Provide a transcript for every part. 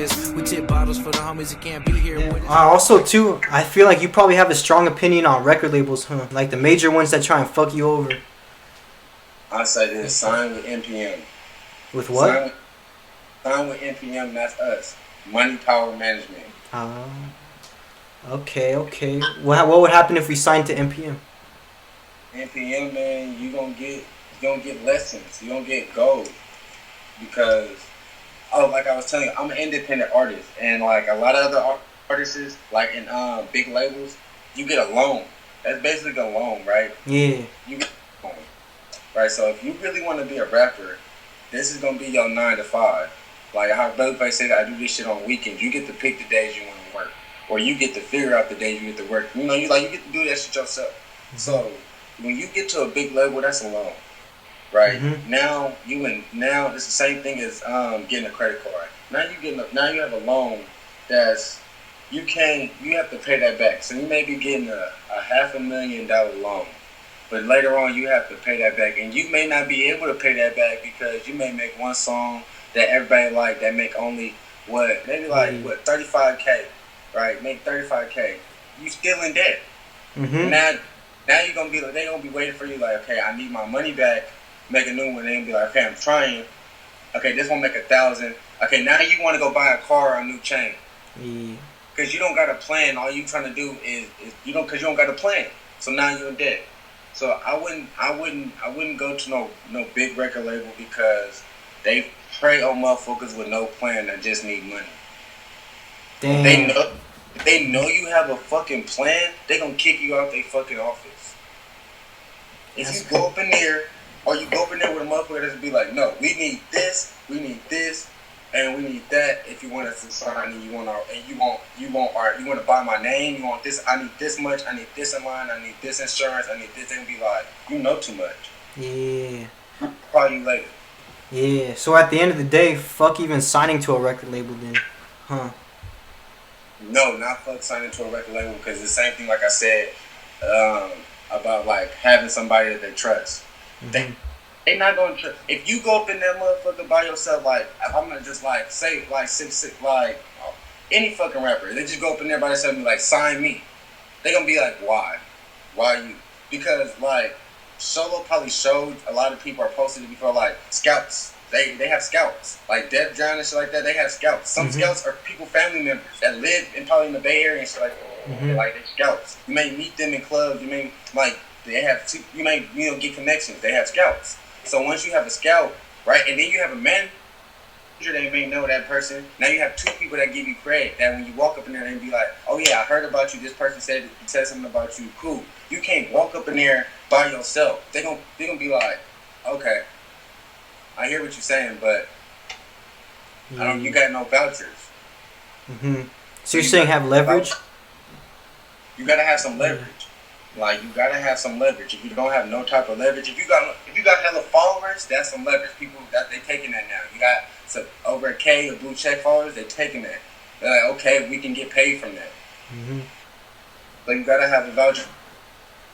this. We tip bottles for the homies that can't be here. Yeah. Also, too, I feel like you probably have a strong opinion on record labels, huh? Like the major ones that try and fuck you over. I say this: sign with NPM. With what? Sign with NPM. That's us. Money Power Management. Okay. What would happen if we signed to NPM? NPM, man, you gonna get lessons. You gonna get gold because, like I was telling you, I'm an independent artist, and like a lot of other artists, like in big labels, you get a loan. That's basically a loan, right? Yeah. You get a loan, right? So if you really want to be a rapper, this is gonna be your 9 to 5. Like how Babyface said, I do this shit on weekends. You get to pick the days you want to work, or you get to figure out the days you get to work. You know, you get to do that shit yourself. Mm-hmm. So when you get to a big label, that's a loan, right? Mm-hmm. Now it's the same thing as getting a credit card. Now you have a loan that's you have to pay that back. So you may be getting a $500,000 loan, but later on you have to pay that back, and you may not be able to pay that back because you may make one song that everybody like that make only maybe 35K, right? Make 35K. You still in debt. Mm-hmm. Now you're gonna be like, they gonna be waiting for you like, okay, I need my money back, make a new one. They gonna be like, okay, I'm trying. Okay, this one make 1,000. Okay, now you want to go buy a car or a new chain. Yeah. Because you don't got a plan. All you trying to do is because you don't got a plan. So now you're in debt. So I wouldn't go to no big record label because they prey on motherfuckers with no plan that just need money. Damn. If they know you have a fucking plan, they gonna kick you out their fucking office. If you go up in there, or you go up in there with a motherfucker that's be like, no, we need this, and we need that. If you want us to sign, and you want to buy my name, you want this, I need this much, I need this in line, I need this insurance, I need this, and be like, you know too much. Yeah. I'll call you later. Yeah. So at the end of the day, fuck even signing to a record label then, huh? No, not fuck signing to a record label because it's the same thing like I said about like having somebody that they trust. Mm-hmm. They not gonna trust. If you go up in that motherfucker by yourself, like I'm gonna just like say like six like any fucking rapper, they just go up in there by themselves and be like sign me. They gonna be like why you? Because like Solo probably showed a lot of people are posted before like scouts. They have scouts like Def Jam and shit like that. They have scouts. Some mm-hmm. scouts are people, family members that live probably in the Bay Area and shit like that. Mm-hmm. Like they're scouts. You may meet them in clubs. You may like they have. You may get connections. They have scouts. So once you have a scout, right, and then you have a manager that may know that person. Now you have 2 people that give you credit. That when you walk up in there and be like, oh yeah, I heard about you. This person said something about you. Cool. You can't walk up in there by yourself. They gonna be like, okay. I hear what you're saying, but you got no vouchers. Mm-hmm. So you're saying have leverage? You gotta have some leverage. Like you gotta have some leverage. If you don't have no type of leverage, if you got hella followers, that's some leverage. People that they taking that now. You got over a K of blue check followers, they taking that. They're like, okay, we can get paid from that. Mm-hmm. But you gotta have a voucher.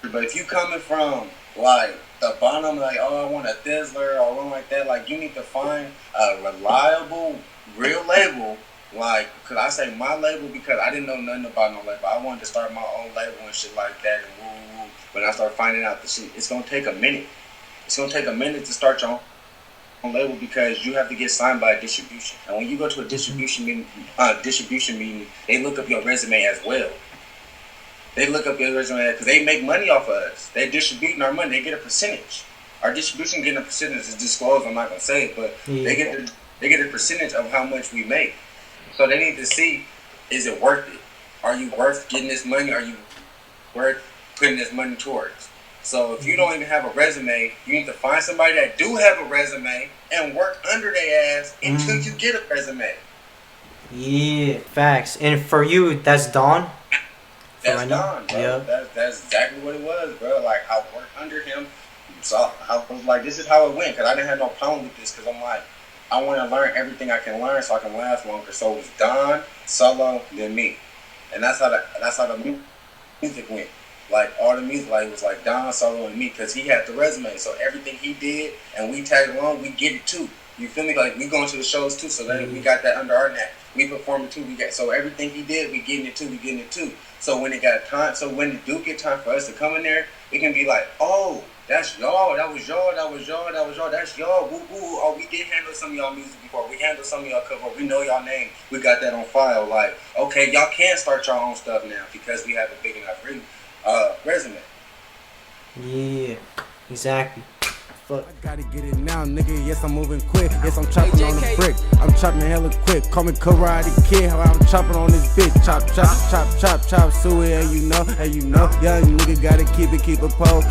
But if you coming from like the bottom, like, oh, I want a Thizzler or one like that, like, you need to find a reliable, real label, like, because I say my label because I didn't know nothing about no label. I wanted to start my own label and shit like that, and woo. When I started finding out the shit, it's going to take a minute. It's going to take a minute to start your own label because you have to get signed by a distribution. And when you go to a distribution meeting, they look up your resume as well. They look up your resume because they make money off of us. They distributing our money. They get a percentage. Our distribution getting a percentage is disclosed. I'm not gonna say it, but they get a percentage of how much we make. So they need to see, is it worth it? Are you worth getting this money? Are you worth putting this money towards? So if you don't even have a resume, you need to find somebody that do have a resume and work under their ass until you get a resume. Yeah, facts. And for you, that's Dawn. That's Don, bro. Yeah. That's exactly what it was, bro. Like, I worked under him. So I was like, this is how it went. Because I didn't have no problem with this. Because I'm like, I want to learn everything I can learn so I can last longer. So it was Don, Solo, then me. And that's how the music went. Like, all the music, like, it was like Don, Solo, and me. Because he had the resume. So everything he did and we tagged along, we get it too. You feel me? Like, we going to the shows too, so that we got that under our neck. We performing too. So everything he did, we getting it too. So when it got time, so when it do get time for us to come in there, it can be like, oh, that's y'all, that's y'all, woo woo. Oh, we did handle some of y'all music before. We handled some of y'all cover. We know y'all name. We got that on file. Like, okay, y'all can start your own stuff now because we have a big enough resume. Yeah, exactly. Fuck. I gotta get it now, nigga. Yes, I'm moving quick. Yes, I'm chopping on the brick. I'm chopping hella quick. Call me Karate Kid. How I'm chopping on this bitch. Chop. Suey, and you know. Young nigga gotta keep a pole.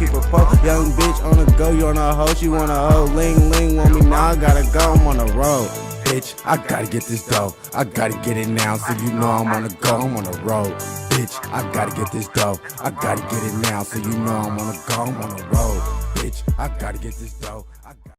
Young bitch on the go. You on a hoe. She want a hoe. Ling, want me now. I gotta go. I'm on the road. Bitch, I gotta get this dough. I gotta get it now, so you know I'm on the go. I'm on the road. Bitch, I gotta get this dough. I gotta get it now, so you know I'm on the go. I'm on the road. Bitch, I gotta get this dough.